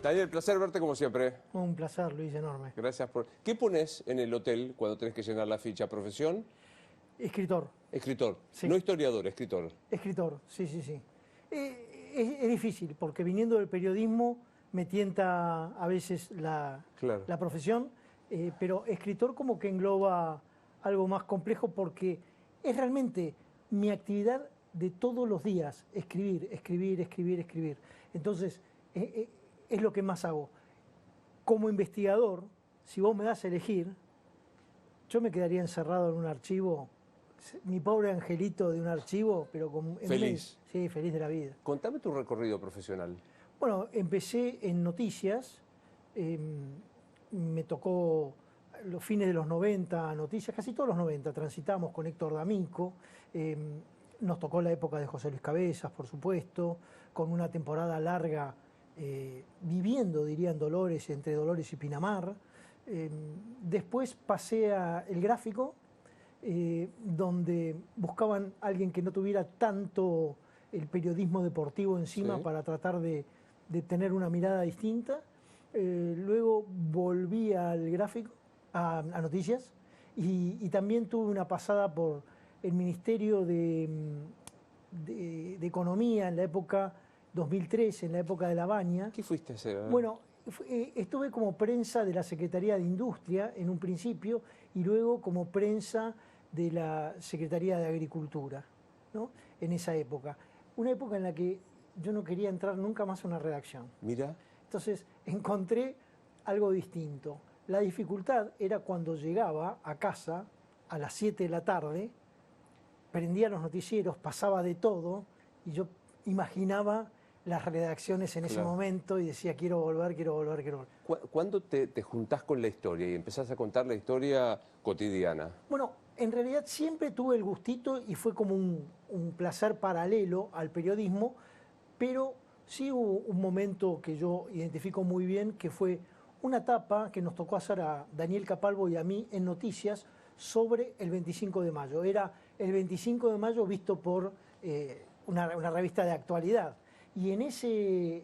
Daniel, placer verte como siempre. Un placer, Luis, enorme. Gracias por... ¿Qué pones en el hotel cuando tenés que llenar la ficha? ¿Profesión? Escritor. Escritor. Sí. No historiador, escritor. Escritor, sí, sí, sí. Es difícil, porque viniendo del periodismo me tienta a veces Claro. la profesión, pero escritor como que engloba algo más complejo porque es realmente mi actividad de todos los días, escribir, escribir, escribir, escribir. Entonces, es lo que más hago. Como investigador, si vos me das a elegir, yo me quedaría encerrado en un archivo, mi pobre angelito de un archivo, pero Feliz. Sí, feliz de la vida. Contame tu recorrido profesional. Bueno, empecé en noticias, me tocó los fines de los 90, noticias, casi todos los 90, transitamos con Héctor D'Amico, nos tocó la época de José Luis Cabezas, por supuesto, con una temporada larga viviendo, diría, en Dolores, entre Dolores y Pinamar. Después pasé a El Gráfico, donde buscaban a alguien que no tuviera tanto el periodismo deportivo encima, Sí, para tratar de tener una mirada distinta. Luego volví al Gráfico, a Noticias, y también tuve una pasada por el Ministerio de Economía en la época 2003, en la época de La Baña. ¿Qué fuiste a hacer? Bueno, estuve como prensa de la Secretaría de Industria en un principio y luego como prensa de la Secretaría de Agricultura, ¿no? En esa época. Una época en la que yo no quería entrar nunca más a una redacción. Mira. Entonces encontré algo distinto. La dificultad era cuando llegaba a casa a las 7 de la tarde, prendía los noticieros, pasaba de todo y yo imaginaba las redacciones en ese momento y decía quiero volver, quiero volver, quiero volver. ¿Cuándo te juntás con la historia y empezás a contar la historia cotidiana? Bueno, en realidad siempre tuve el gustito y fue como un placer paralelo al periodismo, pero sí hubo un momento que yo identifico muy bien, que fue una etapa que nos tocó hacer a Daniel Capalvo y a mí en Noticias sobre el 25 de mayo. Era el 25 de mayo visto por una revista de actualidad. Y en ese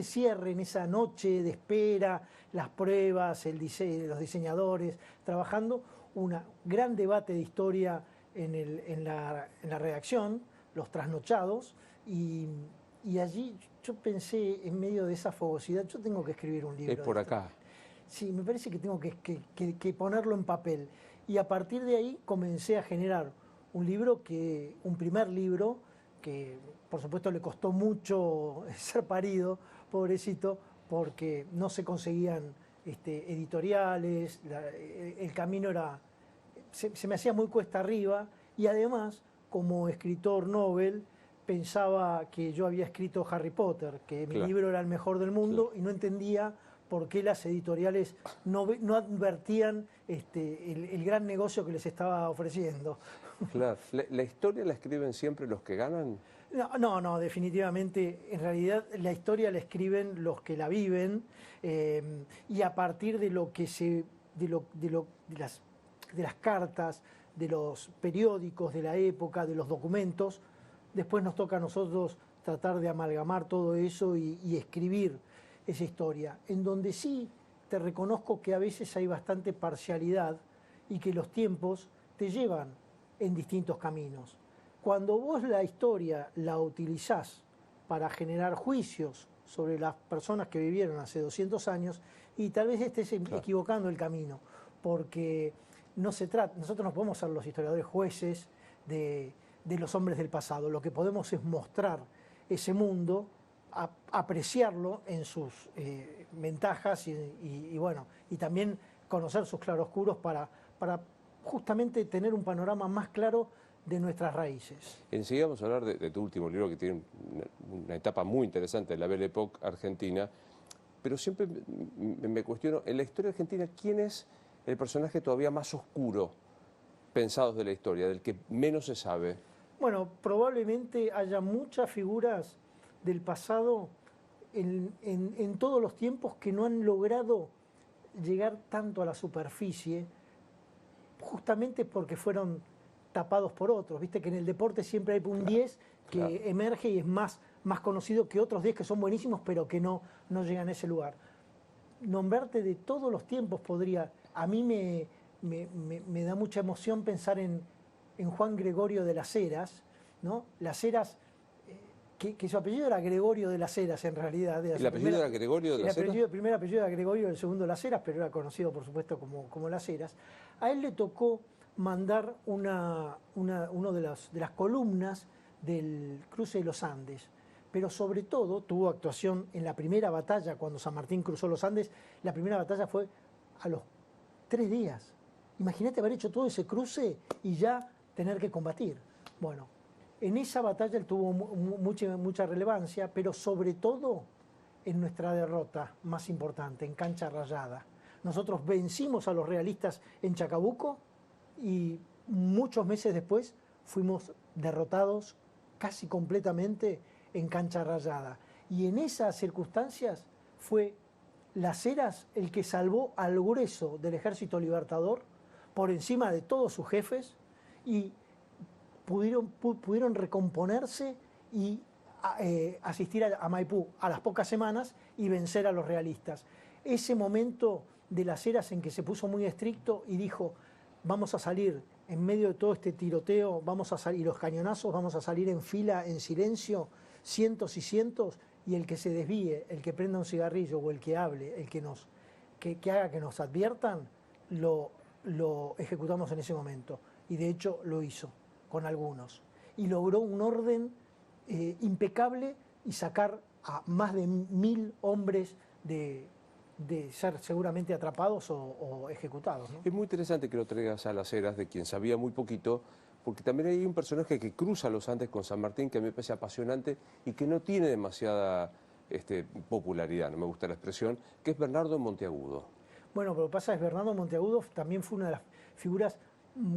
cierre, en esa noche de espera, las pruebas, los diseñadores trabajando, un gran debate de historia en la redacción, los trasnochados, y allí yo pensé, en medio de esa fogosidad, yo tengo que escribir un libro. Es por acá. Sí, me parece que tengo que ponerlo en papel. Y a partir de ahí comencé a generar un primer libro, que por supuesto le costó mucho ser parido, pobrecito, porque no se conseguían editoriales, el camino se me hacía muy cuesta arriba, y además, como escritor Nobel, pensaba que yo había escrito Harry Potter, que mi libro era el mejor del mundo, y no entendía por qué las editoriales no advertían el gran negocio que les estaba ofreciendo. Claro. ¿La historia la escriben siempre los que ganan? No, definitivamente. En realidad la historia la escriben los que la viven, y a partir de lo que de las cartas, de los periódicos de la época, de los documentos, después nos toca a nosotros tratar de amalgamar todo eso y escribir esa historia, en donde sí te reconozco que a veces hay bastante parcialidad y que los tiempos te llevan en distintos caminos. Cuando vos la historia la utilizás para generar juicios sobre las personas que vivieron hace 200 años, y tal vez estés equivocando el camino, porque no se trata, nosotros no podemos ser los historiadores jueces de los hombres del pasado. Lo que podemos es mostrar ese mundo, apreciarlo en sus ventajas y también conocer sus claroscuros para justamente tener un panorama más claro de nuestras raíces. Enseguida vamos a hablar de tu último libro, que tiene una etapa muy interesante, la Belle Époque argentina, pero siempre me cuestiono, en la historia argentina, ¿quién es el personaje todavía más oscuro, pensados de la historia, del que menos se sabe? Bueno, probablemente haya muchas figuras del pasado en todos los tiempos que no han logrado llegar tanto a la superficie, justamente porque fueron tapados por otros. Viste que en el deporte siempre hay un 10 que emerge y es más conocido que otros 10 que son buenísimos, pero que no llegan a ese lugar. Nombrarte de todos los tiempos podría... A mí me da mucha emoción pensar en Juan Gregorio de las Heras, ¿no? Las Heras, que su apellido era Gregorio de las Heras en realidad. ¿El apellido era Gregorio de las Heras? El primer apellido era Gregorio, el segundo Las Heras, pero era conocido por supuesto como Las Heras. A él le tocó mandar una de las columnas del cruce de los Andes, pero sobre todo tuvo actuación en la primera batalla, cuando San Martín cruzó los Andes. La primera batalla fue a los 3 días. Imagínate haber hecho todo ese cruce y ya tener que combatir. Bueno, en esa batalla él tuvo mucha relevancia, pero sobre todo en nuestra derrota más importante, en Cancha Rayada. Nosotros vencimos a los realistas en Chacabuco y muchos meses después fuimos derrotados casi completamente en Cancha Rayada. Y en esas circunstancias fue Las Heras el que salvó al grueso del Ejército Libertador por encima de todos sus jefes y pudieron recomponerse y asistir a Maipú a las pocas semanas y vencer a los realistas. Ese momento de Las Heras en que se puso muy estricto y dijo: vamos a salir en medio de todo este tiroteo, vamos a salir, y los cañonazos, vamos a salir en fila, en silencio, cientos y cientos, y el que se desvíe, el que prenda un cigarrillo o el que hable, el que haga que nos adviertan, lo ejecutamos en ese momento. Y de hecho lo hizo con algunos. Y logró un orden impecable y sacar a más de 1000 hombres de ser seguramente atrapados o ejecutados, ¿no? Es muy interesante que lo traigas a Las Heras, de quien sabía muy poquito, porque también hay un personaje que cruza los Andes con San Martín que a mí me parece apasionante y que no tiene demasiada popularidad, no me gusta la expresión, que es Bernardo Monteagudo. Bueno, pero lo que pasa es que Bernardo Monteagudo también fue una de las figuras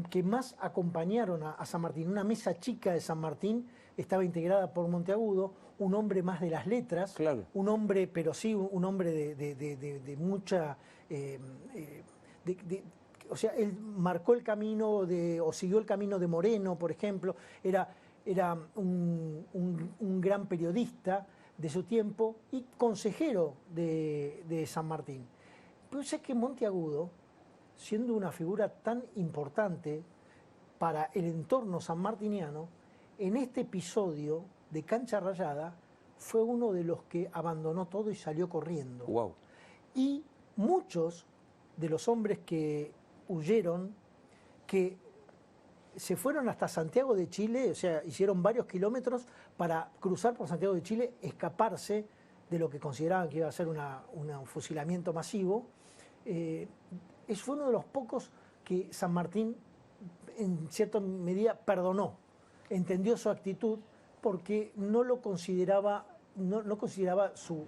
que más acompañaron a San Martín. Una mesa chica de San Martín estaba integrada por Monteagudo, un hombre más de las letras, claro, un hombre, pero sí un hombre de mucha... o sea, él marcó el camino o siguió el camino de Moreno, por ejemplo, era un gran periodista de su tiempo y consejero de San Martín. Pero sé que Monteagudo, siendo una figura tan importante para el entorno sanmartiniano, en este episodio de Cancha Rayada fue uno de los que abandonó todo y salió corriendo. Wow. Y muchos de los hombres que huyeron, que se fueron hasta Santiago de Chile, o sea, hicieron varios kilómetros para cruzar por Santiago de Chile, escaparse de lo que consideraban que iba a ser un fusilamiento masivo. Fue uno de los pocos que San Martín en cierta medida perdonó, entendió su actitud porque no lo consideraba, no consideraba su,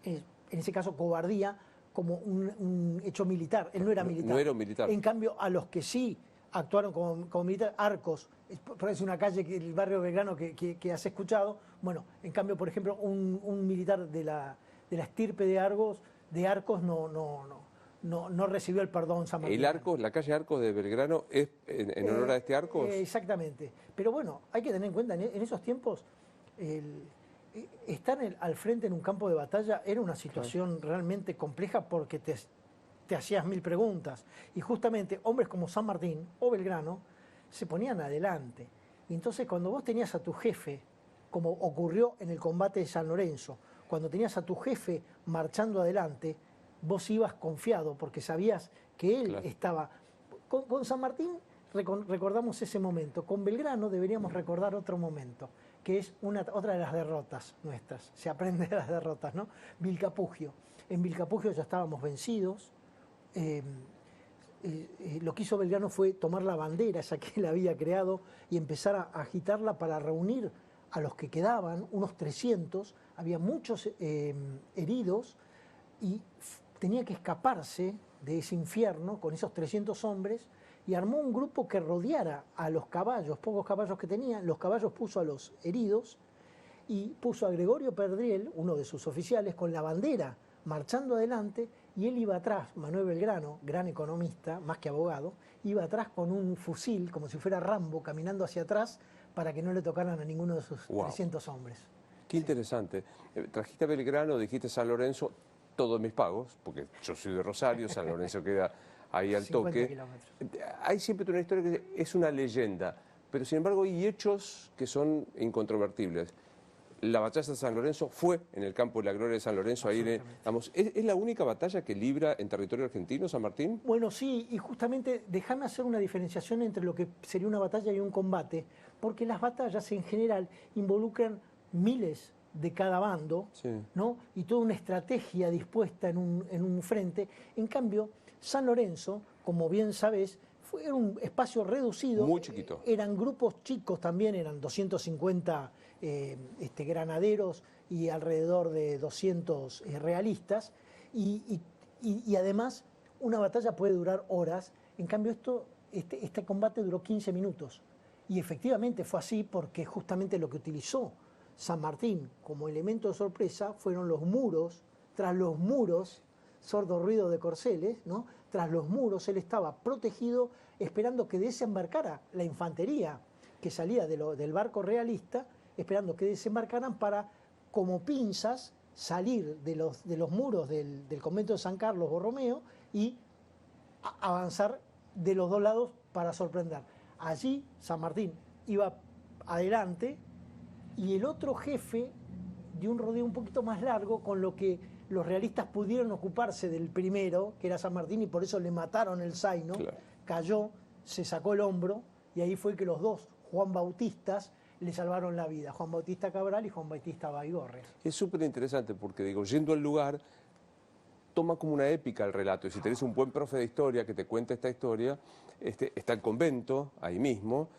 en ese caso, cobardía como un hecho militar. Él no era militar. No era un militar. En cambio, a los que sí actuaron como militar, Arcos, por es una calle, el barrio Belgrano que has escuchado, bueno, en cambio, por ejemplo, un militar de la estirpe de Arcos no recibió el perdón San Martín. ¿El Arcos, la calle Arcos de Belgrano, es en honor a este Arcos? Exactamente. Pero bueno, hay que tener en cuenta, en esos tiempos, estar al frente en un campo de batalla era una situación realmente compleja porque te hacías 1000 preguntas. Y justamente hombres como San Martín o Belgrano se ponían adelante. Y entonces cuando vos tenías a tu jefe, como ocurrió en el combate de San Lorenzo, cuando tenías a tu jefe marchando adelante, vos ibas confiado porque sabías que él estaba... Con San Martín recordamos ese momento, con Belgrano deberíamos recordar otro momento, que es otra de las derrotas nuestras, se aprende de las derrotas, ¿no? Vilcapugio. En Vilcapugio ya estábamos vencidos, lo que hizo Belgrano fue tomar la bandera, esa que él había creado, y empezar a agitarla para reunir a los que quedaban, unos 300, había muchos heridos, y tenía que escaparse de ese infierno con esos 300 hombres, y armó un grupo que rodeara a los caballos, pocos caballos que tenían, los caballos puso a los heridos, y puso a Gregorio Perdriel, uno de sus oficiales, con la bandera marchando adelante, y él iba atrás, Manuel Belgrano, gran economista, más que abogado, iba atrás con un fusil, como si fuera Rambo, caminando hacia atrás para que no le tocaran a ninguno de sus 300 hombres. Qué interesante. Trajiste a Belgrano, dijiste San Lorenzo, todos mis pagos, porque yo soy de Rosario, San Lorenzo queda ahí al 50 toque. kilómetros. Hay siempre una historia que es una leyenda, pero sin embargo hay hechos que son incontrovertibles. La batalla de San Lorenzo fue en el campo de la Gloria de San Lorenzo. Ahí, digamos, ¿es la única batalla que libra en territorio argentino San Martín? Bueno, sí, y justamente déjame hacer una diferenciación entre lo que sería una batalla y un combate, porque las batallas en general involucran miles de cada bando, Sí. ¿no? Y toda una estrategia dispuesta en un frente. En cambio, San Lorenzo, como bien sabes, fue un espacio reducido. Muy chiquito. Eran grupos chicos también, eran 250 granaderos y alrededor de 200 realistas. Y además, una batalla puede durar horas. En cambio, este combate duró 15 minutos. Y efectivamente fue así porque justamente lo que utilizó San Martín como elemento de sorpresa fueron los muros. Tras los muros, sordo ruido de corceles, ¿no? Tras los muros él estaba protegido esperando que desembarcara la infantería que salía del barco realista, esperando que desembarcaran para, como pinzas, salir de los muros del convento de San Carlos Borromeo y avanzar de los dos lados para sorprender. Allí San Martín iba adelante y el otro jefe dio un rodeo un poquito más largo, con lo que los realistas pudieron ocuparse del primero, que era San Martín, y por eso le mataron el zaino. Claro. Cayó, se sacó el hombro, y ahí fue que los dos Juan Bautistas le salvaron la vida, Juan Bautista Cabral y Juan Bautista Baigorria. Es súper interesante porque, digo, yendo al lugar, toma como una épica el relato. Y si tenés un buen profe de historia que te cuente esta historia, está el convento ahí mismo.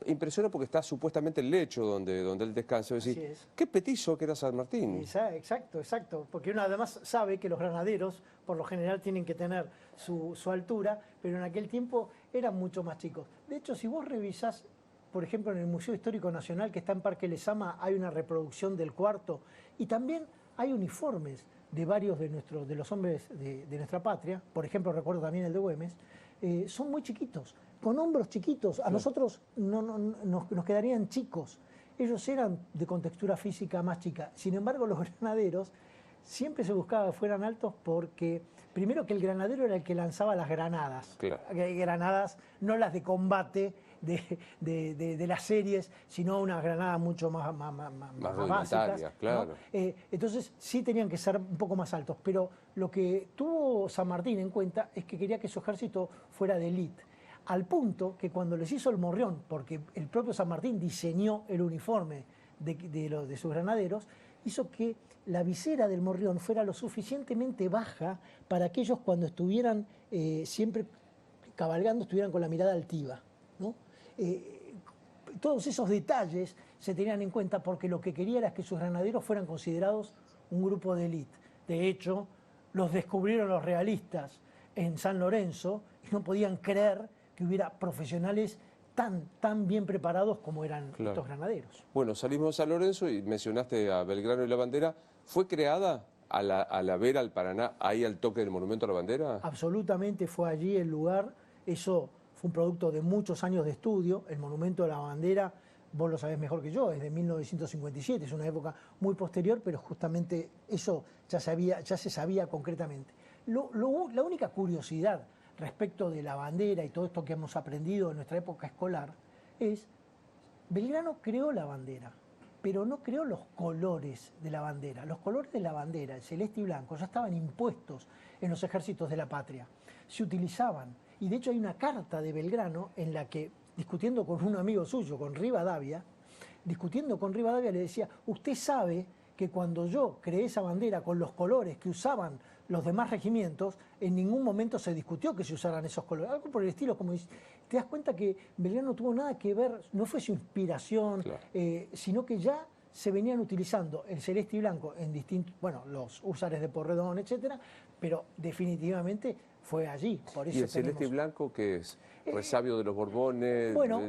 Impresiona porque está supuestamente el lecho donde él descansa. Es decir, qué petizo que era San Martín. Exacto. Porque uno además sabe que los granaderos, por lo general, tienen que tener su altura, pero en aquel tiempo eran mucho más chicos. De hecho, si vos revisás, por ejemplo, en el Museo Histórico Nacional, que está en Parque Lezama, hay una reproducción del cuarto, y también hay uniformes de varios de los hombres de nuestra patria. Por ejemplo, recuerdo también el de Güemes. Son muy chiquitos, con hombros chiquitos. A nosotros nos quedarían chicos. Ellos eran de contextura física más chica. Sin embargo, los granaderos siempre se buscaba que fueran altos porque, primero, que el granadero era el que lanzaba las granadas. Claro. Granadas, no las de combate de las series, sino unas granadas mucho más básicas, claro. ¿No? Entonces sí tenían que ser un poco más altos, pero lo que tuvo San Martín en cuenta es que quería que su ejército fuera de élite, al punto que cuando les hizo el morrión, porque el propio San Martín diseñó el uniforme de sus granaderos, hizo que la visera del morrión fuera lo suficientemente baja para que ellos, cuando estuvieran siempre cabalgando, estuvieran con la mirada altiva, ¿no? Todos esos detalles se tenían en cuenta porque lo que quería era que sus granaderos fueran considerados un grupo de élite. De hecho, los descubrieron los realistas en San Lorenzo y no podían creer que hubiera profesionales tan bien preparados como eran estos granaderos. Bueno, salimos de San Lorenzo y mencionaste a Belgrano y la Bandera. ¿Fue creada a la vera, al Paraná, ahí al toque del Monumento a la Bandera? Absolutamente fue allí el lugar. Eso fue un producto de muchos años de estudio. El Monumento a la Bandera, vos lo sabés mejor que yo, es de 1957, es una época muy posterior, pero justamente eso ya se sabía concretamente. La única curiosidad respecto de la bandera y todo esto que hemos aprendido en nuestra época escolar es, Belgrano creó la bandera, pero no creó los colores de la bandera. Los colores de la bandera, el celeste y blanco, ya estaban impuestos en los ejércitos de la patria. Se utilizaban. Y de hecho hay una carta de Belgrano en la que, discutiendo con un amigo suyo, con Rivadavia, le decía, usted sabe que cuando yo creé esa bandera con los colores que usaban los demás regimientos, en ningún momento se discutió que se usaran esos colores. Algo por el estilo, como dice, te das cuenta que Belgrano no tuvo nada que ver, no fue su inspiración, claro, sino que ya se venían utilizando el celeste y blanco en distintos, bueno, los húsares de Porredón, etcétera, pero definitivamente fue allí. Por eso ¿Y el celeste y blanco qué es? ¿Resabio de los Borbones? Bueno,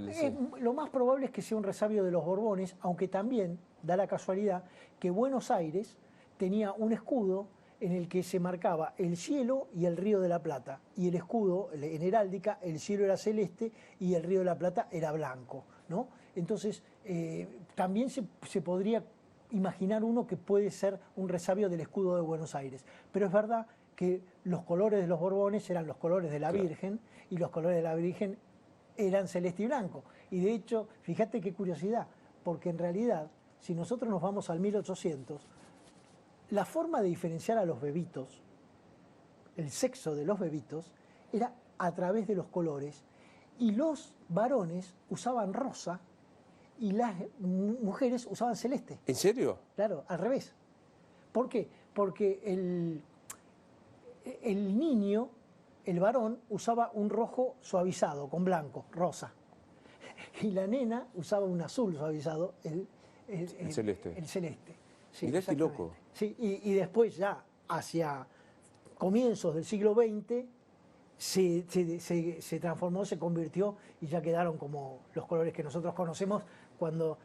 lo más probable es que sea un resabio de los Borbones, aunque también da la casualidad que Buenos Aires tenía un escudo en el que se marcaba el cielo y el Río de la Plata, y el escudo, en heráldica, el cielo era celeste y el Río de la Plata era blanco, ¿no? Entonces, también se podría imaginar uno que puede ser un resabio del escudo de Buenos Aires, pero es verdad que los colores de los Borbones eran los colores de la Virgen, y los colores de la Virgen eran celeste y blanco. Y de hecho, fíjate qué curiosidad, porque en realidad, si nosotros nos vamos al 1800, la forma de diferenciar a los bebitos, el sexo de los bebitos, era a través de los colores, y los varones usaban rosa y las mujeres usaban celeste. ¿En serio? Claro, al revés. ¿Por qué? Porque el niño, el varón, usaba un rojo suavizado con blanco, rosa. Y la nena usaba un azul suavizado, el celeste. El celeste. Sí, mirá qué loco. Sí, y después ya, hacia comienzos del siglo XX, se transformó, se convirtió y ya quedaron como los colores que nosotros conocemos cuando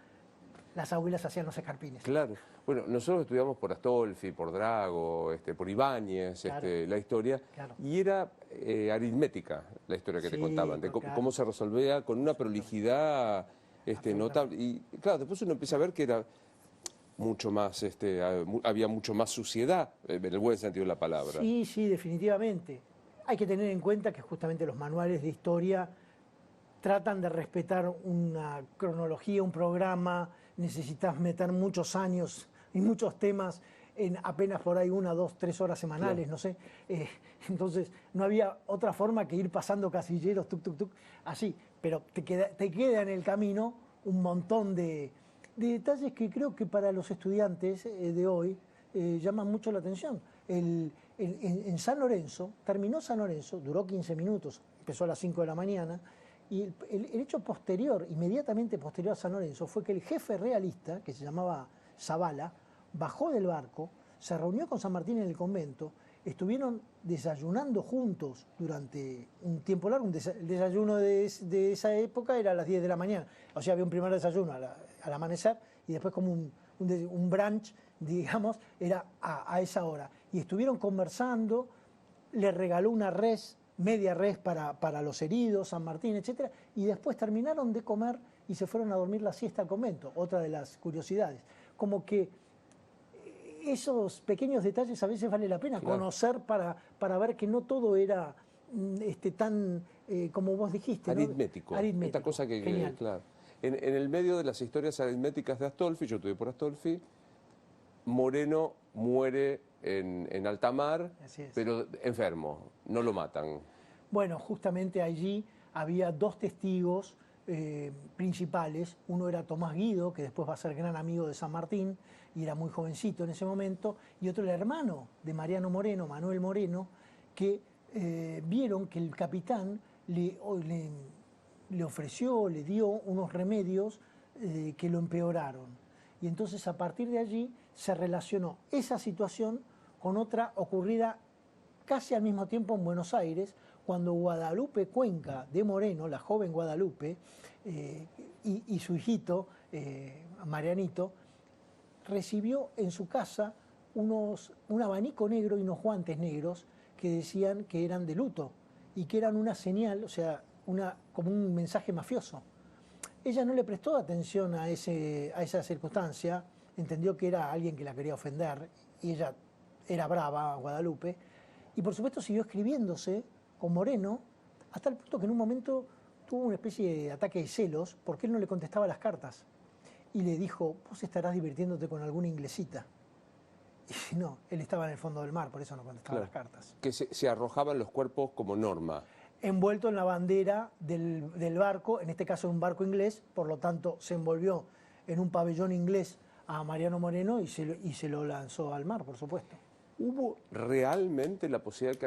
las abuelas hacían los escarpines. Claro. Bueno, nosotros estudiamos por Astolfi, por Drago, por Ibáñez, Claro. La historia, Claro. y era aritmética la historia que te Sí, contaban, de claro. cómo se resolvía con una prolijidad notable. Y claro, después uno empieza a ver que era mucho más, había mucho más suciedad, en el buen sentido de la palabra. Sí, sí, definitivamente. Hay que tener en cuenta que justamente los manuales de historia tratan de respetar una cronología, un programa, necesitas meter muchos años y muchos temas en apenas por ahí 1, 2, 3 horas semanales, Claro. no sé. Entonces no había otra forma que ir pasando casilleros, tuc, tuc, tuc, así. Pero te queda en el camino un montón de detalles que creo que para los estudiantes de hoy llaman mucho la atención. En San Lorenzo, terminó San Lorenzo, duró 15 minutos, empezó a las 5 de la mañana, y el hecho posterior, inmediatamente posterior a San Lorenzo, fue que el jefe realista, que se llamaba Zavala, bajó del barco, se reunió con San Martín en el convento, estuvieron desayunando juntos durante un tiempo largo. El desayuno de esa época era a las 10 de la mañana, o sea, había un primer desayuno al amanecer y después como un brunch, digamos, era a esa hora. Y estuvieron conversando, le regaló una res, media res para los heridos, San Martín, etcétera, y después terminaron de comer y se fueron a dormir la siesta al convento, otra de las curiosidades. Como que esos pequeños detalles a veces vale la pena conocer para ver que no todo era tan, como vos dijiste, Aritmético. ¿no? Aritmético. Esta cosa que Genial. claro. En el medio de las historias aritméticas de Astolfi, yo estudié por Astolfi, Moreno muere en alta mar, pero enfermo, no lo matan. Bueno, justamente allí había 2 testigos principales. Uno era Tomás Guido, que después va a ser gran amigo de San Martín, y era muy jovencito en ese momento, y otro el hermano de Mariano Moreno, Manuel Moreno, que vieron que el capitán le ofreció, le dio unos remedios que lo empeoraron. Y entonces a partir de allí se relacionó esa situación con otra ocurrida casi al mismo tiempo en Buenos Aires, cuando Guadalupe Cuenca de Moreno, la joven Guadalupe, y su hijito, Marianito, recibió en su casa un abanico negro y unos guantes negros que decían que eran de luto y que eran una señal, o sea, como un mensaje mafioso. Ella no le prestó atención a esa circunstancia, entendió que era alguien que la quería ofender, y ella era brava, Guadalupe, y por supuesto siguió escribiéndose con Moreno, hasta el punto que en un momento tuvo una especie de ataque de celos, porque él no le contestaba las cartas. Y le dijo, vos estarás divirtiéndote con alguna inglesita. Y no, él estaba en el fondo del mar, por eso no contestaba las cartas. Que se arrojaban los cuerpos como norma. Envuelto en la bandera del barco, en este caso un barco inglés, por lo tanto se envolvió en un pabellón inglés a Mariano Moreno y se lo lanzó al mar, por supuesto. ¿Hubo realmente la posibilidad que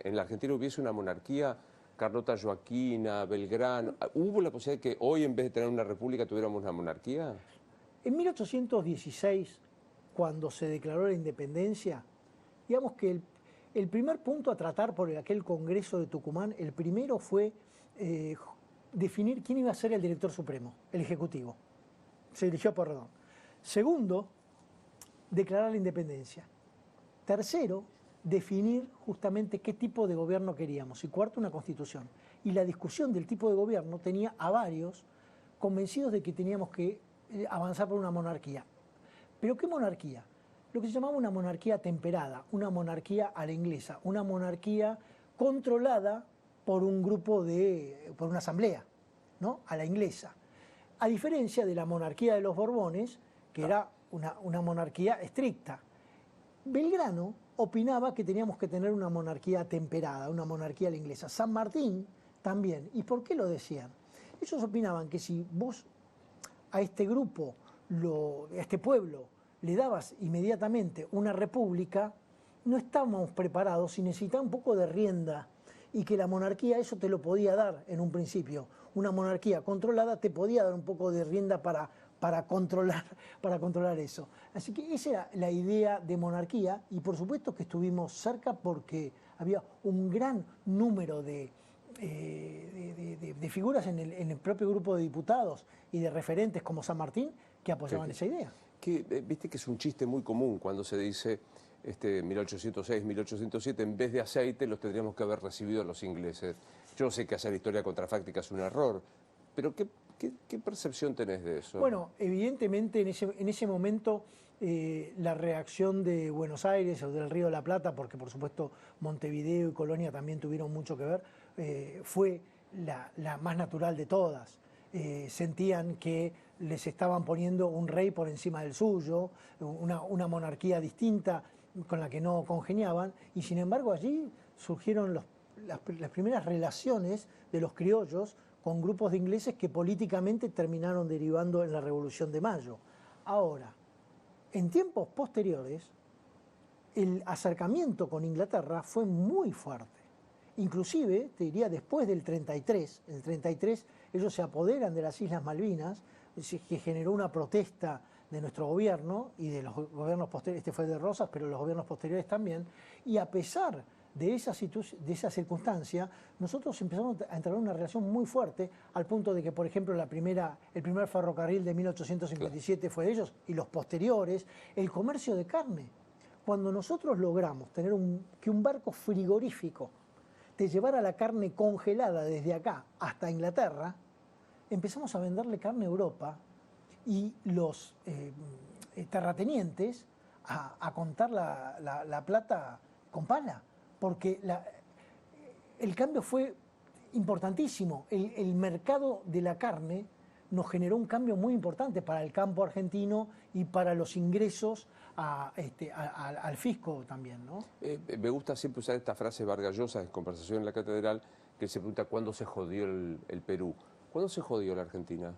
en la Argentina hubiese una monarquía, Carlota Joaquina, Belgrano? ¿Hubo la posibilidad de que hoy, en vez de tener una república, tuviéramos una monarquía? En 1816, cuando se declaró la independencia, digamos que el primer punto a tratar por aquel Congreso de Tucumán, el primero fue definir quién iba a ser el director supremo, el Ejecutivo. Se eligió Porredón. Segundo, declarar la independencia. Tercero, definir justamente qué tipo de gobierno queríamos. Y cuarto, una constitución. Y la discusión del tipo de gobierno tenía a varios convencidos de que teníamos que avanzar por una monarquía. ¿Pero qué monarquía? Lo que se llamaba una monarquía temperada, una monarquía a la inglesa, una monarquía controlada por un grupo por una asamblea, ¿no? A la inglesa. A diferencia de la monarquía de los Borbones, que era una monarquía estricta. Belgrano opinaba que teníamos que tener una monarquía temperada, una monarquía a la inglesa. San Martín también. ¿Y por qué lo decían? Ellos opinaban que si vos a este grupo, a este pueblo, le dabas inmediatamente una república, no estábamos preparados y necesitaba un poco de rienda, y que la monarquía eso te lo podía dar en un principio. Una monarquía controlada te podía dar un poco de rienda para controlar eso. Así que esa era la idea de monarquía, y por supuesto que estuvimos cerca porque había un gran número de figuras en el propio grupo de diputados y de referentes como San Martín que apoyaban esa idea. Viste que es un chiste muy común cuando se dice 1806, 1807, en vez de aceite los tendríamos que haber recibido los ingleses. Yo sé que hacer historia contrafáctica es un error, pero ¿qué percepción tenés de eso? Bueno, evidentemente en ese momento la reacción de Buenos Aires o del Río de la Plata, porque por supuesto Montevideo y Colonia también tuvieron mucho que ver, fue la más natural de todas. Sentían que les estaban poniendo un rey por encima del suyo, una monarquía distinta con la que no congeniaban, y sin embargo allí surgieron las primeras relaciones de los criollos con grupos de ingleses que políticamente terminaron derivando en la Revolución de Mayo. Ahora, en tiempos posteriores, el acercamiento con Inglaterra fue muy fuerte. Inclusive, te diría, después del 33, en el 33 ellos se apoderan de las Islas Malvinas, que generó una protesta de nuestro gobierno y de los gobiernos posteriores, este fue de Rosas, pero los gobiernos posteriores también, y a pesar de esa circunstancia, nosotros empezamos a entrar en una relación muy fuerte, al punto de que, por ejemplo, el primer ferrocarril de 1857 fue de ellos, y los posteriores, el comercio de carne. Cuando nosotros logramos tener que un barco frigorífico te llevara la carne congelada desde acá hasta Inglaterra, empezamos a venderle carne a Europa, y los terratenientes a contar la plata con pala, porque el cambio fue importantísimo. El mercado de la carne nos generó un cambio muy importante para el campo argentino y para los ingresos al fisco también, ¿no? Me gusta siempre usar esta frase Vargas Llosa en conversación en la catedral, que se pregunta cuándo se jodió el Perú. ¿Cuándo se jodió la Argentina?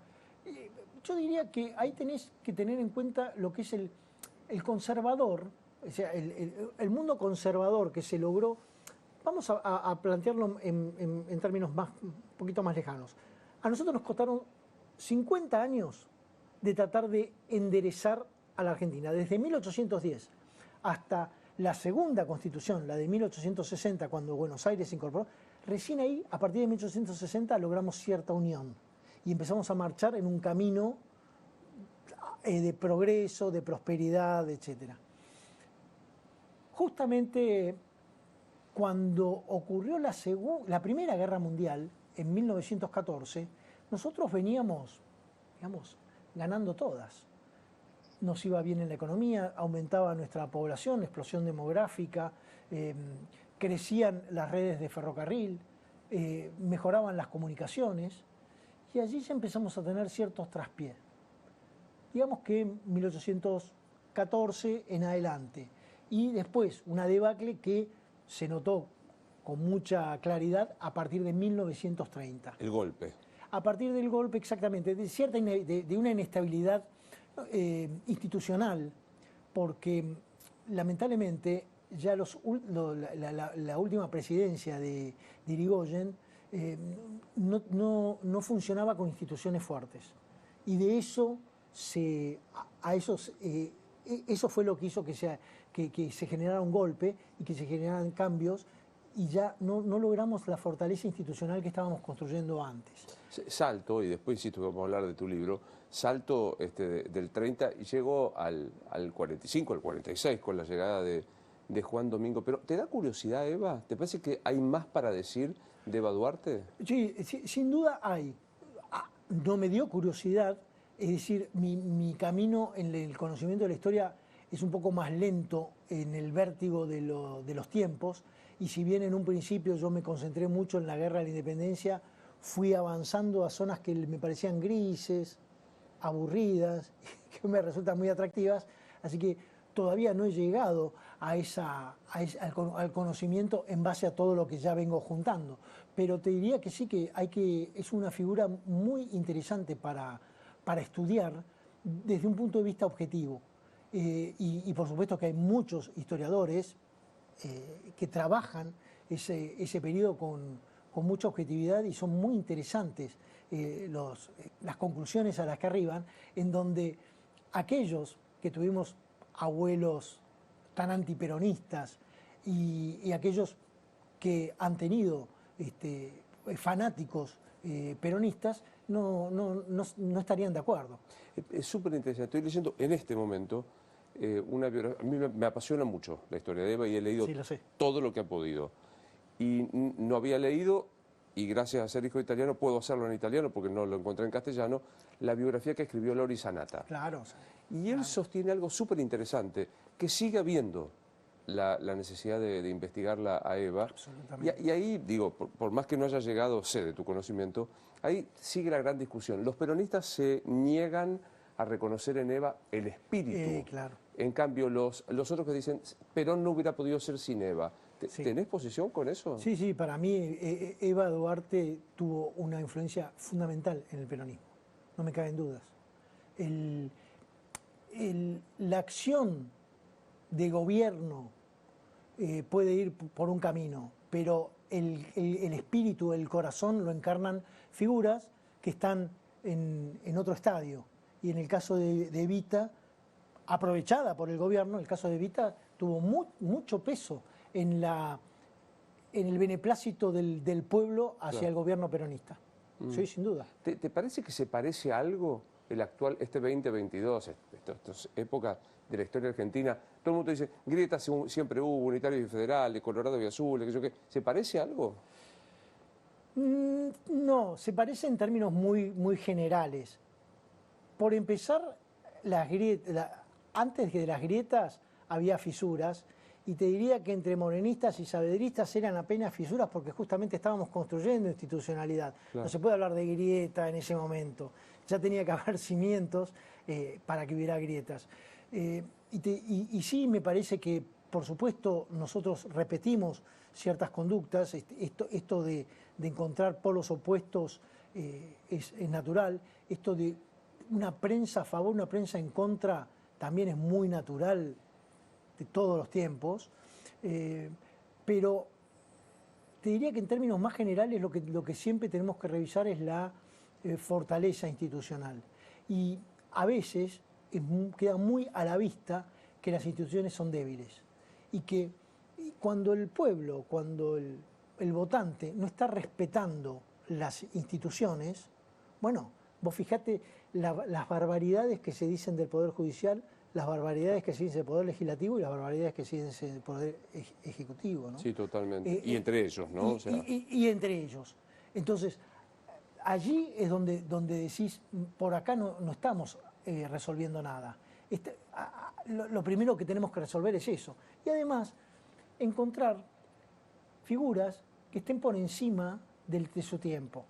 Yo diría que ahí tenés que tener en cuenta lo que es el conservador, o sea, el mundo conservador que se logró. Vamos a plantearlo en términos un poquito más lejanos. A nosotros nos costaron 50 años de tratar de enderezar a la Argentina, desde 1810 hasta la segunda constitución, la de 1860, cuando Buenos Aires se incorporó. Recién ahí, a partir de 1860, logramos cierta unión y empezamos a marchar en un camino de progreso, de prosperidad, etc. Justamente cuando ocurrió la Primera Guerra Mundial, en 1914, nosotros veníamos, digamos, ganando todas. Nos iba bien en la economía, aumentaba nuestra población, explosión demográfica, crecían las redes de ferrocarril, mejoraban las comunicaciones, y allí ya empezamos a tener ciertos traspiés. Digamos que en 1814 en adelante. Y después una debacle que se notó con mucha claridad a partir de 1930. El golpe. A partir del golpe, exactamente, de una inestabilidad institucional, porque lamentablemente ya la última presidencia de Irigoyen no funcionaba con instituciones fuertes. Y de eso eso fue lo que hizo que se generara un golpe y que se generaran cambios, y ya no logramos la fortaleza institucional que estábamos construyendo antes. Salto, y después insisto que vamos a hablar de tu libro, salto del 30 y llegó al 45, al 46, con la llegada de de Juan Domingo. Pero ¿te da curiosidad, Eva? ¿Te parece que hay más para decir de Eva Duarte? Sí, sin duda hay. No me dio curiosidad, es decir, mi camino en el conocimiento de la historia es un poco más lento en el vértigo de los tiempos, y si bien en un principio yo me concentré mucho en la guerra de la independencia, fui avanzando a zonas que me parecían grises, aburridas, que me resultan muy atractivas, así que todavía no he llegado al conocimiento en base a todo lo que ya vengo juntando. Pero te diría que sí, es una figura muy interesante para estudiar desde un punto de vista objetivo. Y por supuesto que hay muchos historiadores que trabajan ese periodo con mucha objetividad, y son muy interesantes las conclusiones a las que arriban, en donde aquellos que tuvimos abuelos tan antiperonistas y aquellos que han tenido fanáticos peronistas no estarían de acuerdo. Es súper interesante. Estoy leyendo en este momento una biografía. A mí me apasiona mucho la historia de Eva y he leído todo lo que ha podido. Y no había leído, y gracias a ser hijo italiano puedo hacerlo en italiano porque no lo encontré en castellano, la biografía que escribió Lori Sanata. Claro. Y él sostiene algo súper interesante, que sigue habiendo la necesidad de investigarla a Eva. Y ahí, digo, por más que no haya llegado, sé de tu conocimiento, ahí sigue la gran discusión. Los peronistas se niegan a reconocer en Eva el espíritu. Claro. En cambio, los otros que dicen, Perón no hubiera podido ser sin Eva. ¿Tenés posición con eso? Sí, para mí Eva Duarte tuvo una influencia fundamental en el peronismo, no me caben dudas. La acción de gobierno puede ir por un camino, pero el espíritu, el corazón lo encarnan figuras que están en otro estadio. Y en el caso de Evita, aprovechada por el gobierno, el caso de Evita tuvo mucho peso en el beneplácito del pueblo hacia el gobierno peronista. Sí, sin duda. ¿Te parece que se parece a algo el actual, este 2022, estas épocas de la historia argentina? Todo el mundo dice, grietas siempre hubo, unitarios y federales, Colorado y azules, que yo qué. ¿Se parece a algo? No, se parece en términos muy generales. Por empezar, antes de las grietas había fisuras, y te diría que entre morenistas y saavedristas eran apenas fisuras porque justamente estábamos construyendo institucionalidad. Claro. No se puede hablar de grieta en ese momento. Ya tenía que haber cimientos para que hubiera grietas. Y sí, me parece que, por supuesto, nosotros repetimos ciertas conductas. Esto de encontrar polos opuestos es natural. Esto de una prensa a favor, una prensa en contra, también es muy natural de todos los tiempos, pero te diría que en términos más generales lo que siempre tenemos que revisar es la fortaleza institucional. Y a veces queda muy a la vista que las instituciones son débiles, y que cuando el pueblo, cuando el votante no está respetando las instituciones, bueno, vos fijate las barbaridades que se dicen del Poder Judicial, las barbaridades que se dicen del Poder Legislativo y las barbaridades que se dicen del Poder Ejecutivo, ¿no? Sí, totalmente. Y entre ellos, ¿no? Y entre ellos. Entonces, allí es donde decís, por acá no estamos resolviendo nada. Lo primero que tenemos que resolver es eso. Y además, encontrar figuras que estén por encima de su tiempo.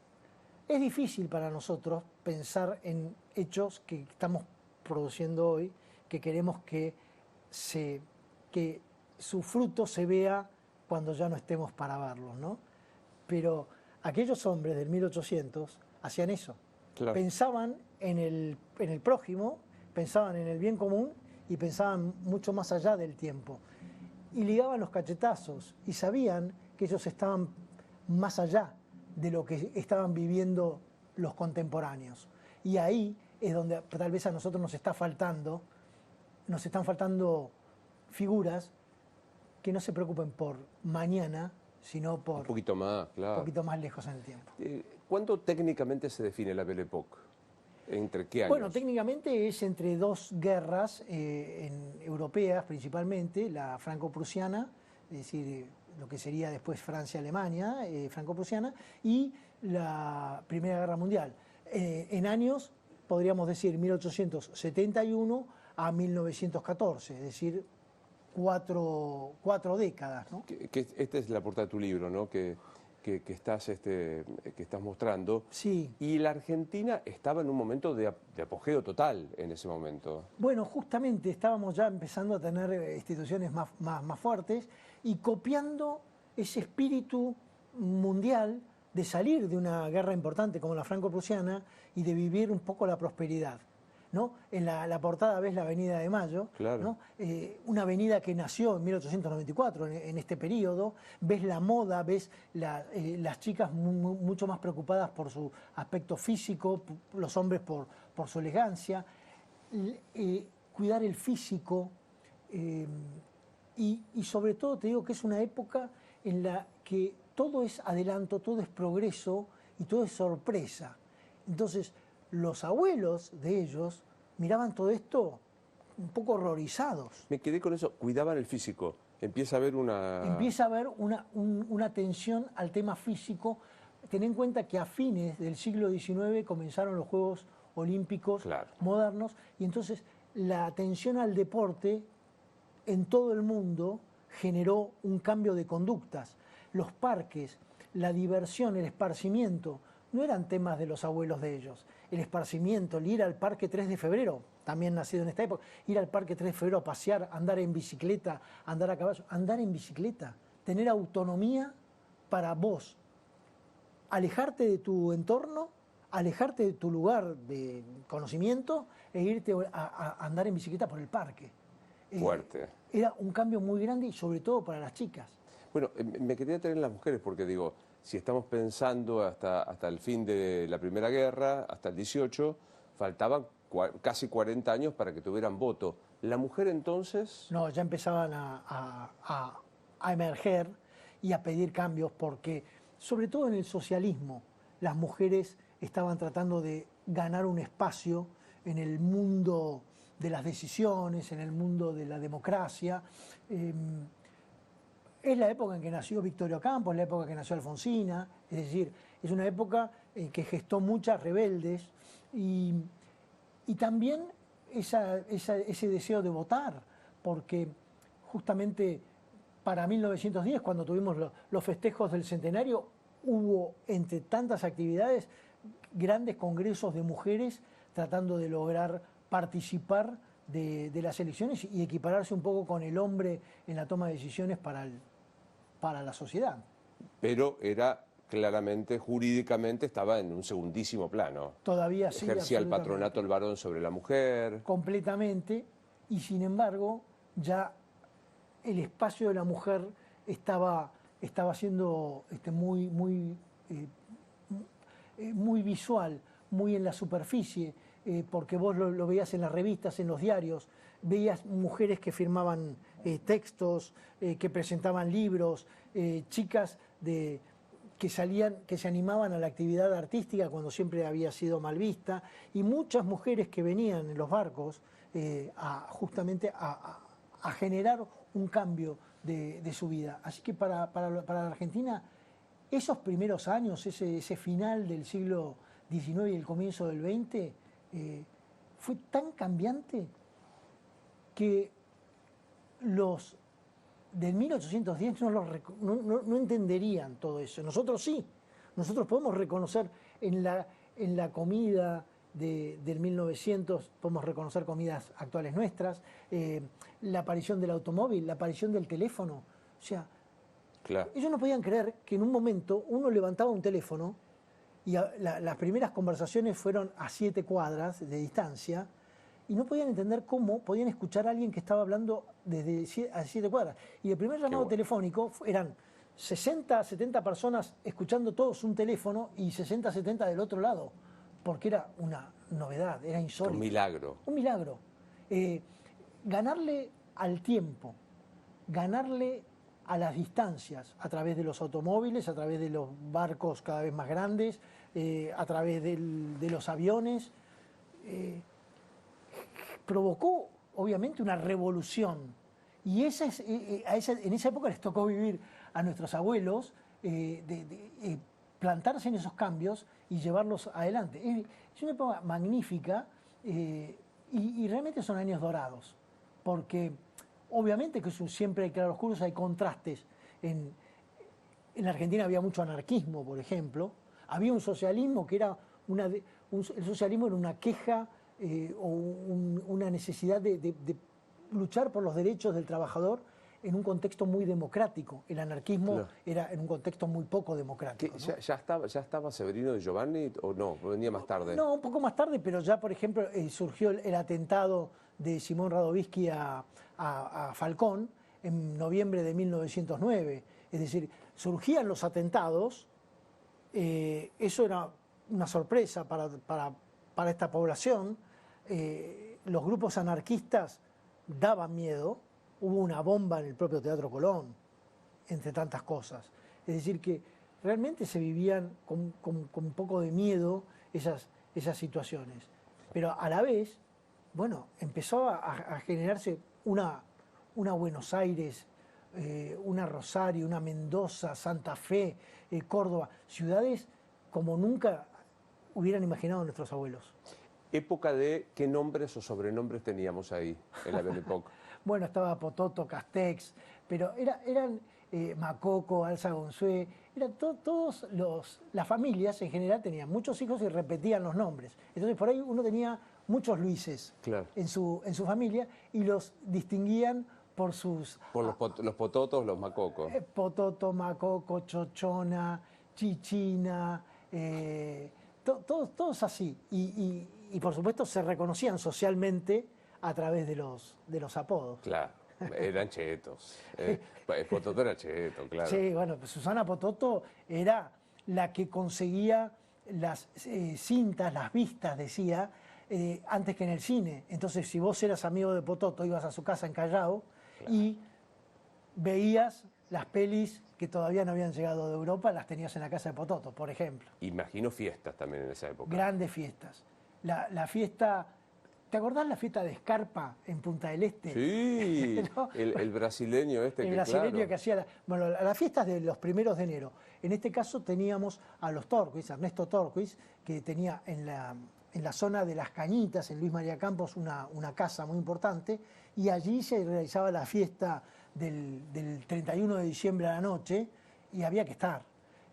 Es difícil para nosotros pensar en hechos que estamos produciendo hoy, que queremos que su fruto se vea cuando ya no estemos para verlos, ¿no? Pero aquellos hombres del 1800 hacían eso. Claro. Pensaban en el prójimo, pensaban en el bien común y pensaban mucho más allá del tiempo. Y ligaban los cachetazos y sabían que ellos estaban más allá de lo que estaban viviendo los contemporáneos. Y ahí es donde tal vez a nosotros nos están faltando figuras que no se preocupen por mañana, sino por un poquito más, claro, un poquito más lejos en el tiempo. ¿Cuándo técnicamente se define la Belle Époque? ¿Entre qué años? Bueno, técnicamente es entre dos guerras europeas principalmente, la franco-prusiana, es decir, lo que sería después Francia-Alemania, franco-prusiana, y la Primera Guerra Mundial. En años, podríamos decir 1871 a 1914, es decir, cuatro décadas, ¿no? Esta es la portada de tu libro, ¿no? Que estás mostrando. Sí. Y la Argentina estaba en un momento de apogeo total en ese momento. Bueno, justamente estábamos ya empezando a tener instituciones más fuertes y copiando ese espíritu mundial de salir de una guerra importante como la franco-prusiana y de vivir un poco la prosperidad, ¿no? En la portada ves la Avenida de Mayo, claro, ¿no? Una avenida que nació en 1894, en este periodo. Ves la moda, ves las chicas mucho más preocupadas por su aspecto físico, los hombres por su elegancia, cuidar el físico, y sobre todo te digo que es una época en la que todo es adelanto, todo es progreso y todo es sorpresa. Entonces, los abuelos de ellos miraban todo esto un poco horrorizados. Me quedé con eso, cuidaban el físico. Empieza a haber una atención al tema físico. Ten en cuenta que a fines del siglo XIX comenzaron los Juegos Olímpicos modernos, y entonces la atención al deporte en todo el mundo generó un cambio de conductas. Los parques, la diversión, el esparcimiento, no eran temas de los abuelos de ellos. El esparcimiento, el ir al Parque 3 de Febrero, también nacido en esta época, ir al Parque 3 de Febrero a pasear, andar en bicicleta, andar a caballo, andar en bicicleta, tener autonomía para vos, alejarte de tu entorno, alejarte de tu lugar de conocimiento e irte a andar en bicicleta por el parque. Fuerte. Era un cambio muy grande y sobre todo para las chicas. Bueno, me quería tener en las mujeres porque digo, si estamos pensando hasta el fin de la Primera Guerra, hasta el 18, faltaban casi 40 años para que tuvieran voto. ¿La mujer entonces? No, ya empezaban a emerger y a pedir cambios porque, sobre todo en el socialismo, las mujeres estaban tratando de ganar un espacio en el mundo de las decisiones, en el mundo de la democracia. Es la época en que nació Victorio Campos, es la época en que nació Alfonsina, es decir, es una época en que gestó muchas rebeldes y también ese deseo de votar, porque justamente para 1910, cuando tuvimos los festejos del centenario, hubo entre tantas actividades grandes congresos de mujeres tratando de lograr participar de las elecciones y equipararse un poco con el hombre en la toma de decisiones para la sociedad. Pero era claramente, jurídicamente, estaba en un segundísimo plano. Todavía sí. Ejercía el patronato el varón sobre la mujer. Completamente, y sin embargo, ya el espacio de la mujer estaba siendo muy visual, muy en la superficie, porque vos lo veías en las revistas, en los diarios, veías mujeres que firmaban textos, que presentaban libros, chicas que se animaban a la actividad artística cuando siempre había sido mal vista, y muchas mujeres que venían en los barcos justamente a generar un cambio de su vida. Así que para la Argentina, esos primeros años, ese final del siglo XIX y el comienzo del XX, fue tan cambiante que los del 1810 no entenderían todo eso. Nosotros sí, nosotros podemos reconocer en la comida del 1900, podemos reconocer comidas actuales nuestras, la aparición del automóvil, la aparición del teléfono. O sea, claro, ellos no podían creer que en un momento uno levantaba un teléfono y las primeras conversaciones fueron a 7 cuadras de distancia, y no podían entender cómo podían escuchar a alguien que estaba hablando desde a 7 cuadras. Y el primer llamado telefónico eran 60, 70 personas escuchando todos un teléfono y 60, 70 del otro lado, porque era una novedad, era insólito. Un milagro. Un milagro. Ganarle al tiempo, ganarle a las distancias, a través de los automóviles, a través de los barcos cada vez más grandes, a través de los aviones. provocó obviamente una revolución. Y esa es, en esa época les tocó vivir a nuestros abuelos, plantarse en esos cambios y llevarlos adelante. Es una época magnífica y realmente son años dorados, porque obviamente que siempre hay claroscuros, hay contrastes. En la Argentina había mucho anarquismo, por ejemplo. Había un socialismo que era el socialismo era una queja o una necesidad de luchar por los derechos del trabajador en un contexto muy democrático. El anarquismo claro. Era en un contexto muy poco democrático. ¿No? ¿Ya estaba Severino de Giovanni o no? ¿Venía más tarde? No, un poco más tarde, pero ya, por ejemplo, surgió el atentado de Simón Radovisky a Falcón en noviembre de 1909. Es decir, surgían los atentados, eso era una sorpresa para esta población. Los grupos anarquistas daban miedo. Hubo una bomba en el propio Teatro Colón, entre tantas cosas. Es decir, que realmente se vivían con un poco de miedo esas situaciones. Pero a la vez, bueno, empezó a generarse una Buenos Aires, una Rosario, una Mendoza, Santa Fe, Córdoba, ciudades como nunca hubieran imaginado nuestros abuelos. ¿Época de qué nombres o sobrenombres teníamos ahí en la Belle Époque? Bueno, estaba Pototo, Castex, pero eran Macoco, Alza Gonzué, eran todos las familias en general tenían muchos hijos y repetían los nombres. Entonces por ahí uno tenía muchos Luises claro. en su familia y los distinguían por sus... Por los Pototos, los Macocos. Pototo, Macoco, Chochona, Chichina, todos así. Y por supuesto se reconocían socialmente a través de los apodos. Claro, eran chetos. Pototo era cheto, claro. Sí, bueno, pues Susana Pototo era la que conseguía las cintas, las vistas, decía, antes que en el cine. Entonces, si vos eras amigo de Pototo, ibas a su casa en Callao claro. y veías las pelis que todavía no habían llegado de Europa, las tenías en la casa de Pototo, por ejemplo. Imagino fiestas también en esa época. Grandes fiestas. La fiesta... ¿Te acordás la fiesta de Scarpa en Punta del Este? Sí, ¿no? el brasileño este. El brasileño claro. que hacía... Bueno, las fiestas de los 1 de enero. En este caso teníamos a los Torquis, Ernesto Torquis, que tenía en la zona de Las Cañitas, en Luis María Campos, una casa muy importante, y allí se realizaba la fiesta del 31 de diciembre a la noche, y había que estar.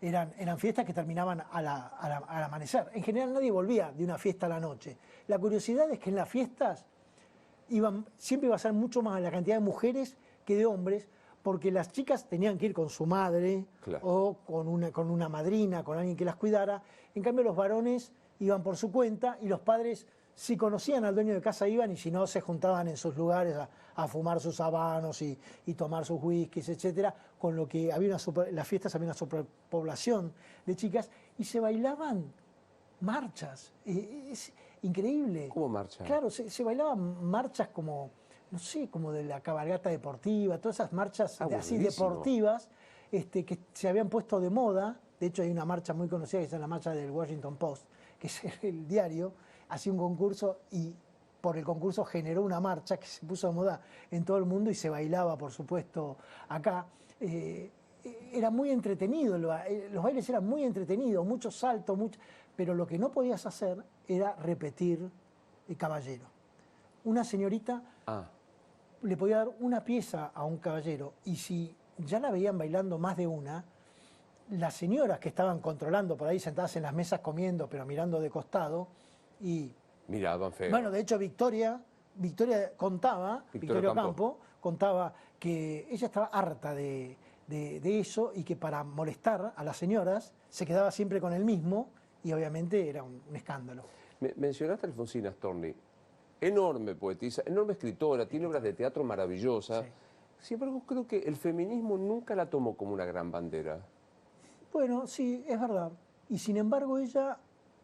Eran fiestas que terminaban al amanecer. En general nadie volvía de una fiesta a la noche. La curiosidad es que en las fiestas siempre iba a ser mucho más la cantidad de mujeres que de hombres, porque las chicas tenían que ir con su madre claro. o con una madrina, con alguien que las cuidara. En cambio los varones iban por su cuenta y los padres, si conocían al dueño de casa, iban, y si no, se juntaban en sus lugares a fumar sus habanos y tomar sus whiskies, etcétera, con lo que las fiestas había una superpoblación de chicas y se bailaban marchas. Es increíble. ¿Cómo marchas? Claro, se bailaban marchas como, no sé, como de la cabalgata deportiva, todas esas marchas así deportivas que se habían puesto de moda. De hecho, hay una marcha muy conocida que es la marcha del Washington Post, que es el diario, hacía un concurso y por el concurso generó una marcha que se puso de moda en todo el mundo y se bailaba, por supuesto, acá. Era muy entretenido, los bailes eran muy entretenidos, muchos saltos, pero lo que no podías hacer era repetir el caballero. Una señorita le podía dar una pieza a un caballero y si ya la veían bailando más de una, las señoras que estaban controlando por ahí sentadas en las mesas comiendo, pero mirando de costado, y miraban feo. Bueno, de hecho Victoria contaba, Victoria Campo contaba que ella estaba harta de eso y que para molestar a las señoras se quedaba siempre con el mismo y obviamente era un escándalo. Mencionaste a Alfonsina Storni, enorme poetisa, enorme escritora, tiene obras de teatro maravillosas. Sí. Sin embargo, creo que el feminismo nunca la tomó como una gran bandera. Bueno, sí, es verdad. Y sin embargo ella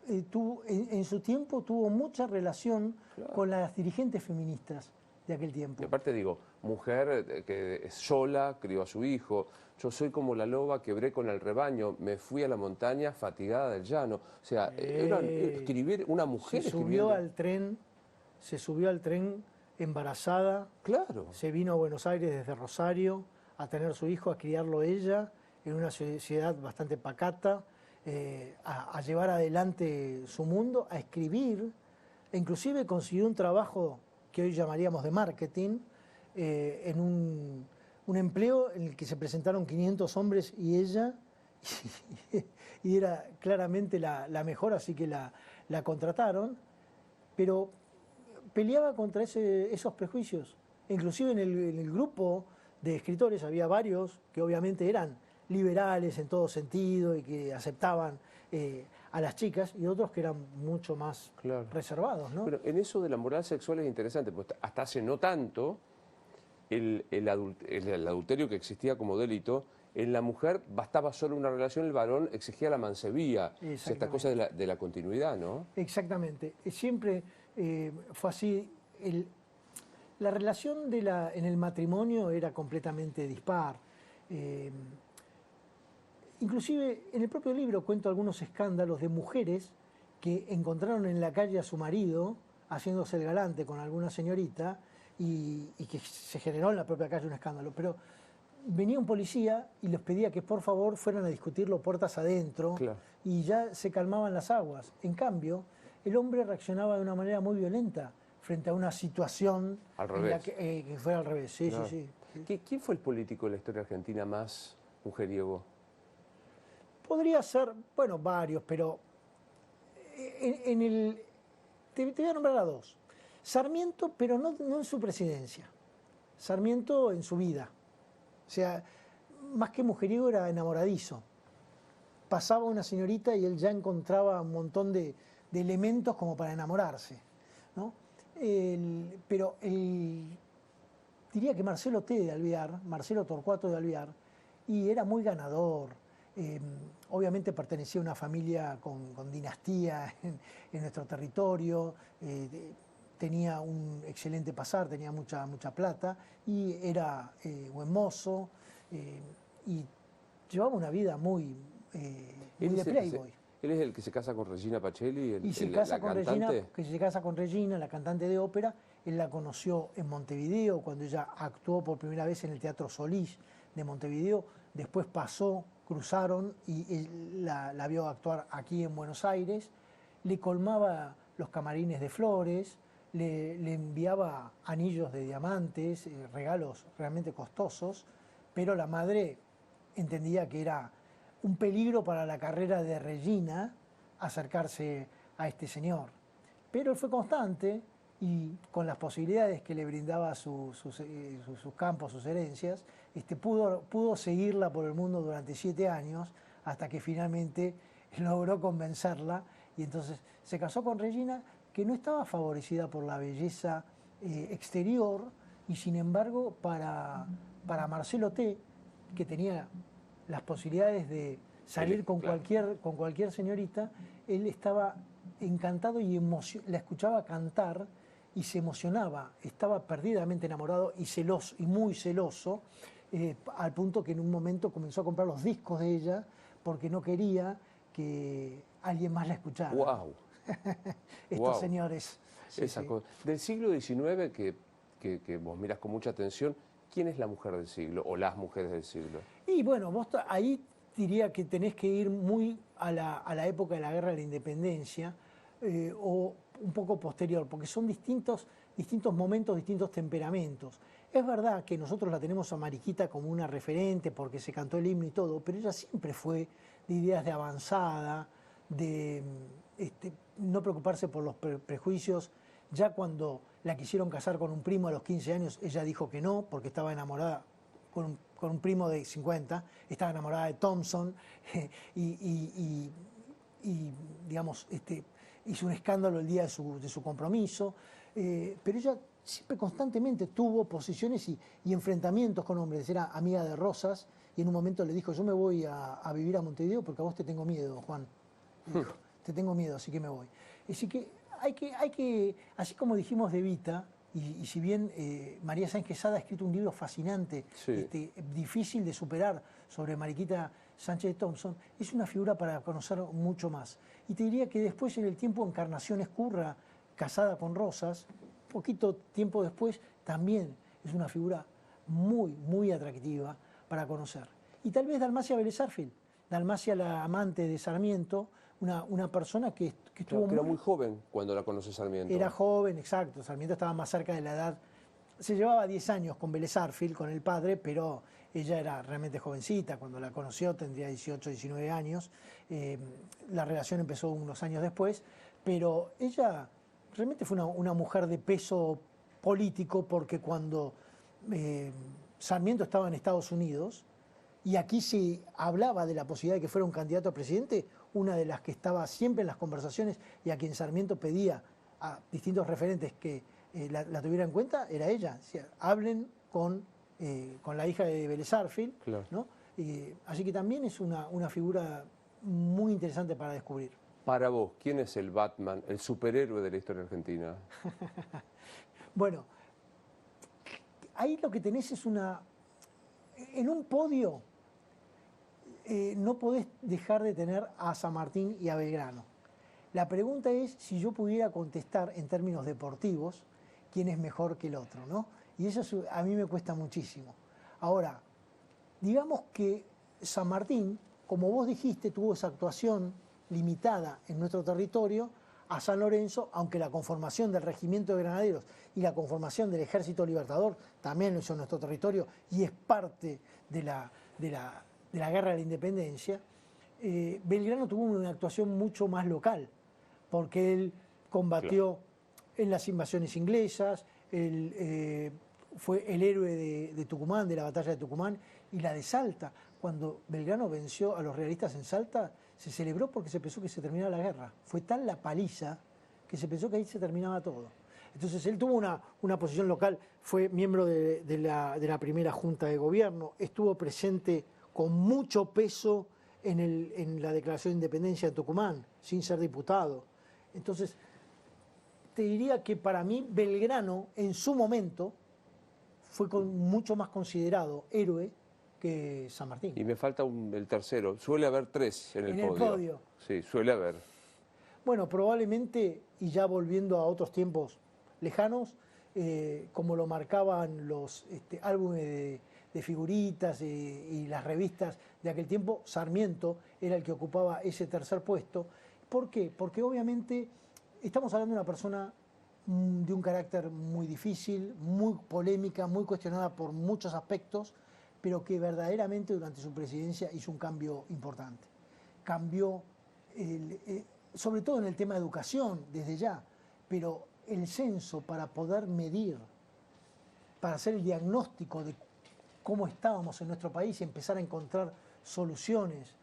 en su tiempo tuvo mucha relación claro. con las dirigentes feministas. de aquel Y tiempo. aparte digo, mujer que es sola, crió a su hijo. Yo soy como la loba que bré con el rebaño, me fui a la montaña fatigada del llano. O sea, escribir una mujer Se escribiendo. se subió al tren embarazada, Claro. se vino a Buenos Aires desde Rosario a tener su hijo, a criarlo ella, en una ciudad bastante pacata, a llevar adelante su mundo, a escribir, e inclusive consiguió un trabajo que hoy llamaríamos de marketing, en un empleo en el que se presentaron 500 hombres y ella, y era claramente la mejor, así que la contrataron, pero peleaba contra esos prejuicios. Inclusive en el grupo de escritores había varios que obviamente eran liberales en todo sentido y que aceptaban a las chicas, y otros que eran mucho más Claro. reservados, ¿no? Pero en eso de la moral sexual es interesante, porque hasta hace no tanto el adulterio que existía como delito, en la mujer bastaba solo una relación, el varón exigía la mancebía. O sea, esta cosa de la continuidad, ¿no? Exactamente. Siempre fue así. La relación en el matrimonio era completamente dispar. Inclusive en el propio libro cuento algunos escándalos de mujeres que encontraron en la calle a su marido haciéndose el galante con alguna señorita y que se generó en la propia calle un escándalo. Pero venía un policía y les pedía que por favor fueran a discutirlo puertas adentro, Claro. y ya se calmaban las aguas. En cambio, el hombre reaccionaba de una manera muy violenta frente a una situación Al en revés. la que fuera al revés. Sí, Claro. sí, sí. ¿Quién fue el político de la historia argentina más mujeriego? Podría ser, bueno, varios, pero te voy a nombrar a dos. Sarmiento, pero no en su presidencia. Sarmiento en su vida. O sea, más que mujeriego era enamoradizo. Pasaba una señorita y él ya encontraba un montón de elementos como para enamorarse, ¿no? Diría que Marcelo T. de Alvear, Marcelo Torcuato de Alvear, y era muy ganador. Obviamente pertenecía a una familia con dinastía en nuestro territorio, tenía un excelente pasar, tenía mucha plata, y era buen mozo, y llevaba una vida muy de playboy. Él es el que se casa con Regina Pacelli, Y se la casa con Regina, cantante. que se casa con Regina, la cantante de ópera. Él la conoció en Montevideo cuando ella actuó por primera vez en el Teatro Solís de Montevideo. Después cruzaron y él la vio actuar aquí en Buenos Aires. Le colmaba los camarines de flores, le enviaba anillos de diamantes, regalos realmente costosos, pero la madre entendía que era un peligro para la carrera de Regina acercarse a este señor. Pero él fue constante y con las posibilidades que le brindaba sus campos, sus herencias, pudo seguirla por el mundo durante 7 años hasta que finalmente logró convencerla, y entonces se casó con Regina, que no estaba favorecida por la belleza exterior, y sin embargo para Marcelo T., que tenía las posibilidades de salir con cualquier señorita, él estaba encantado y la escuchaba cantar y se emocionaba, estaba perdidamente enamorado y celoso, y muy celoso, al punto que en un momento comenzó a comprar los discos de ella porque no quería que alguien más la escuchara. ¡Wow! Estos señores. Sí, sí. Del siglo XIX, que vos mirás con mucha atención, ¿quién es la mujer del siglo o las mujeres del siglo? Y bueno, vos ahí diría que tenés que ir muy a la época de la Guerra de la Independencia, o un poco posterior, porque son distintos momentos, distintos temperamentos. Es verdad que nosotros la tenemos a Mariquita como una referente porque se cantó el himno y todo, pero ella siempre fue de ideas de avanzada, de no preocuparse por los prejuicios. Ya cuando la quisieron casar con un primo a los 15 años, ella dijo que no, porque estaba enamorada con un primo de 50, estaba enamorada de Thompson, y digamos, hizo un escándalo el día de su compromiso, pero ella siempre constantemente tuvo posiciones y enfrentamientos con hombres. Era amiga de Rosas y en un momento le dijo: yo me voy a vivir a Montevideo porque a vos te tengo miedo, Juan. Dijo, te tengo miedo, así que me voy. Así que hay que, así como dijimos de Evita y si bien María Sáenz Quesada ha escrito un libro fascinante, Sí. difícil de superar, sobre Mariquita Sánchez de Thompson, es una figura para conocer mucho más. Y te diría que después, en el tiempo, Encarnación Escurra, casada con Rosas, poquito tiempo después, también es una figura muy, muy atractiva para conocer. Y tal vez Dalmacia Vélez Arfield, Dalmacia, la amante de Sarmiento, una persona que estuvo Claro, que era muy joven cuando la conoce Sarmiento. Era joven, exacto. Sarmiento estaba más cerca de la edad. Se llevaba 10 años con Vélez Arfield, con el padre, pero ella era realmente jovencita. Cuando la conoció tendría 18, 19 años. La relación empezó unos años después, pero ella realmente fue una mujer de peso político, porque cuando Sarmiento estaba en Estados Unidos, y aquí se hablaba de la posibilidad de que fuera un candidato a presidente, una de las que estaba siempre en las conversaciones y a quien Sarmiento pedía a distintos referentes que la tuviera en cuenta, era ella. Decía, hablen con la hija de Vélez Arfield, Claro. ¿no? Así que también es una figura muy interesante para descubrir. Para vos, ¿quién es el Batman, el superhéroe de la historia argentina? Bueno, ahí lo que tenés es en un podio, no podés dejar de tener a San Martín y a Belgrano. La pregunta es si yo pudiera contestar en términos deportivos quién es mejor que el otro, ¿no? Y eso a mí me cuesta muchísimo. Ahora, digamos que San Martín, como vos dijiste, tuvo esa actuación limitada en nuestro territorio a San Lorenzo, aunque la conformación del Regimiento de Granaderos y la conformación del Ejército Libertador también lo hizo en nuestro territorio y es parte de la Guerra de la Independencia. Belgrano tuvo una actuación mucho más local, porque él combatió en las invasiones inglesas, fue el héroe de Tucumán, de la batalla de Tucumán, y la de Salta. Cuando Belgrano venció a los realistas en Salta, se celebró porque se pensó que se terminaba la guerra. Fue tal la paliza que se pensó que ahí se terminaba todo. Entonces él tuvo una posición local, fue miembro de la primera Junta de Gobierno, estuvo presente con mucho peso en la Declaración de Independencia de Tucumán, sin ser diputado. Entonces, te diría que para mí Belgrano, en su momento, fue mucho más considerado héroe que San Martín. Y me falta el tercero. Suele haber tres en el podio. Sí, suele haber. Bueno, probablemente, y ya volviendo a otros tiempos lejanos, como lo marcaban los álbumes de figuritas y las revistas de aquel tiempo, Sarmiento era el que ocupaba ese tercer puesto. ¿Por qué? Porque obviamente estamos hablando de una persona de un carácter muy difícil, muy polémica, muy cuestionada por muchos aspectos, pero que verdaderamente durante su presidencia hizo un cambio importante. Cambió, sobre todo en el tema de educación, desde ya, pero el censo para poder medir, para hacer el diagnóstico de cómo estábamos en nuestro país y empezar a encontrar soluciones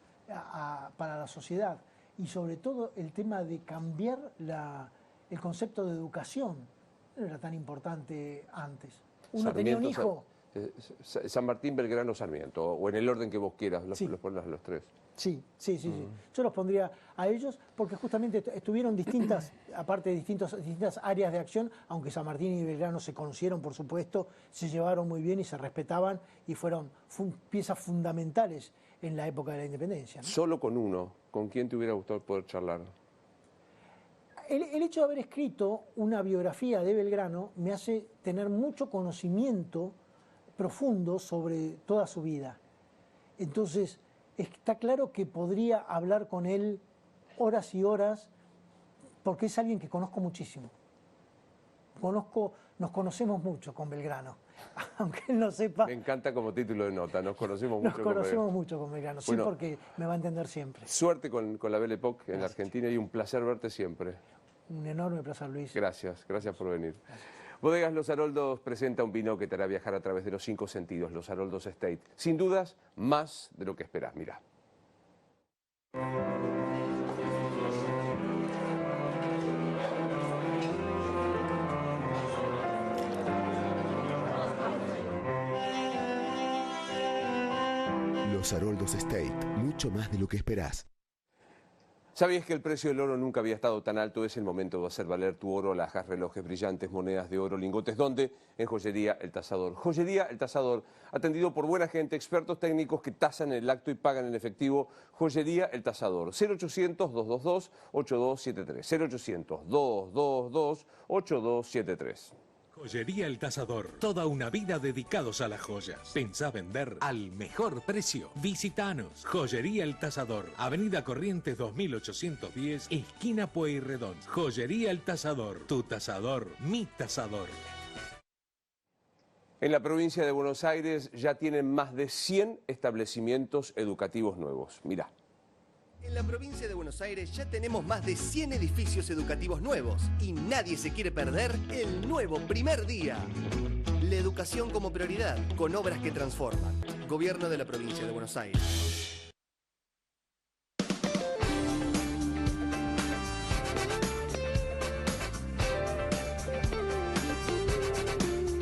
para la sociedad, y sobre todo el tema de cambiar el concepto de educación, no era tan importante antes. Uno tenía un hijo. San Martín, Belgrano, Sarmiento, o en el orden que vos quieras, los pones los tres. Sí. Yo los pondría a ellos porque justamente estuvieron distintas, aparte de distintas áreas de acción, aunque San Martín y Belgrano se conocieron, por supuesto, se llevaron muy bien y se respetaban y fueron piezas fundamentales en la época de la independencia, ¿no? Solo con uno, ¿con quién te hubiera gustado poder charlar? El hecho de haber escrito una biografía de Belgrano me hace tener mucho conocimiento profundo sobre toda su vida. Entonces, está claro que podría hablar con él horas y horas, porque es alguien que conozco muchísimo. Nos conocemos mucho con Belgrano, aunque él no sepa. Me encanta como título de nota, nos conocemos mucho con Belgrano. Nos conocemos mucho con Belgrano, sí, bueno, porque me va a entender siempre. Suerte con la Belle Époque en la Argentina y un placer verte siempre. Un enorme placer, Luis. Gracias por venir. Gracias. Bodegas Los Haroldos presenta un vino que te hará viajar a través de los 5 sentidos, Los Haroldos Estate. Sin dudas, más de lo que esperás. Mirá. Los Haroldos Estate, mucho más de lo que esperás. ¿Sabías que el precio del oro nunca había estado tan alto? Es el momento de hacer valer tu oro, alhajas, relojes brillantes, monedas de oro, lingotes. ¿Dónde? En Joyería El Tasador. Joyería El Tasador, atendido por buena gente, expertos técnicos que tasan en el acto y pagan en efectivo. Joyería El Tasador. 0800-222-8273. 0800-222-8273. Joyería El Tasador. Toda una vida dedicados a las joyas. Pensá vender al mejor precio. Visitanos. Joyería El Tasador. Avenida Corrientes 2810, esquina Pueyrredón. Joyería El Tasador. Tu tasador, mi tasador. En la provincia de Buenos Aires ya tienen más de 100 establecimientos educativos nuevos. Mirá. En la provincia de Buenos Aires ya tenemos más de 100 edificios educativos nuevos y nadie se quiere perder el nuevo primer día. La educación como prioridad, con obras que transforman. Gobierno de la provincia de Buenos Aires.